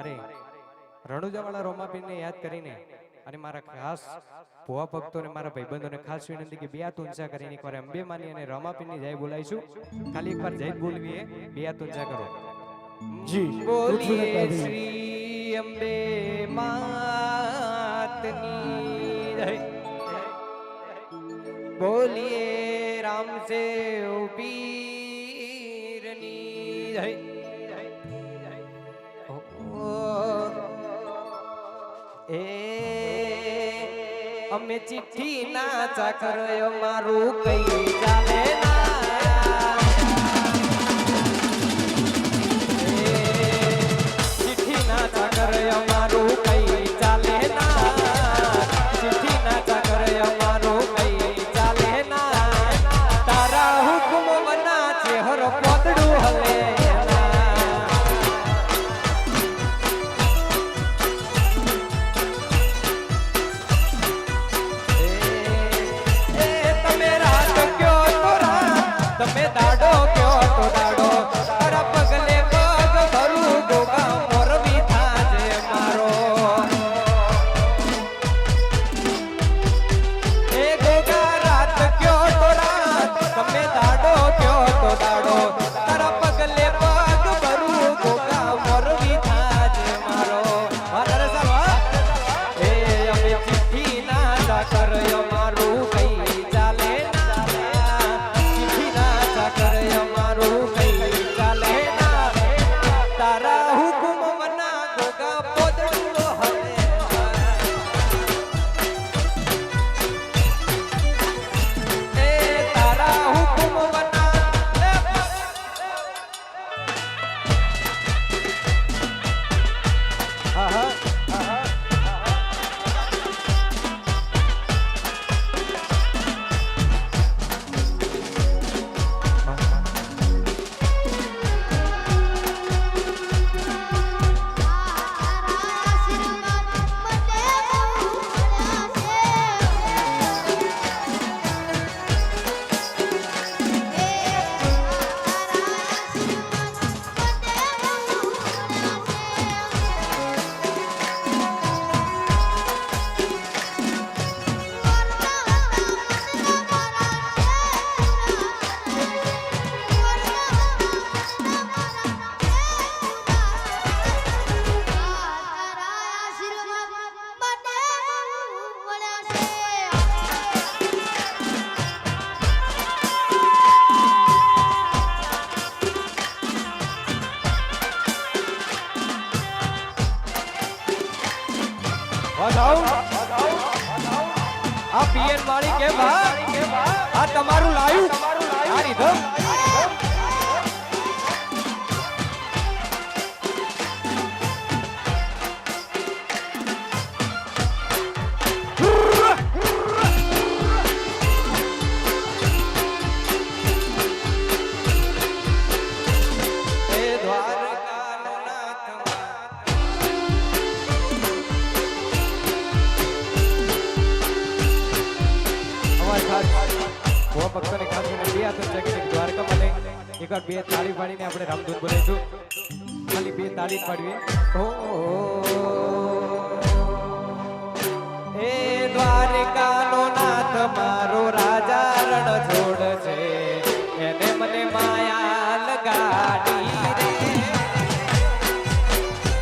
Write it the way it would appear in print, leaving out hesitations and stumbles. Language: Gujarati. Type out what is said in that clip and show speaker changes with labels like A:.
A: મારે રણુજાવાળા રોમાપીરને યાદ કરીને અને મારા ખાસ ભુવા ભક્તોને મારા ભાઈબંધોને ખાસ વિનંતી કે બે હાથ ઊંચા કરીને એકવાર અંબે માની અને રમાપીરની જય બોલાઈશું. ખાલી એકવાર જય બોલવીએ, બે હાથ ઊંચા કરો.
B: જી
A: બોલીએ શ્રી અંબે માતની જય. બોલીએ રામદેવ પીરની જય. એ અમે ચિઠ્ઠી ના ચાકર મારું કઈ ચાલે ના. ચિઠ્ઠી ના ચાકર મારું કઈ ચાલે ના. ચિઠ્ઠી ના ચાકર મારું કઈ ચાલે ના. તારા હુકમ વના ચહેર પોતડું હલે. તમે દાડો કયો તો દાડો તારા પગલે પગ ભરું ગોગા મોરબી થાજે મારો. એ ગોગા રાત કયો તો રાત તમે દાડો કયો તો દાડો તારા પગલે પગ ભરું ગોગા મોરબી થાજે મારો. મારા સાહેબ એ અમે ચિઠ્ઠી ના ચાકર મારું કઈ ચાલે તારા હુકુમ મના ગોગા પોદડું હલે. એ તારા હુકુમ મના આ પીએન વાળી કે આ તમારું લાયું આ રીધમ. ભક્તોને ખાસ કરીને બે હાથ ઊંચા કરીને દ્વારકા માટે એકવાર બે તાળી પાડીને આપણે રામધૂન બોલીશું. ખાલી બે તાળી પાડવી. ઓ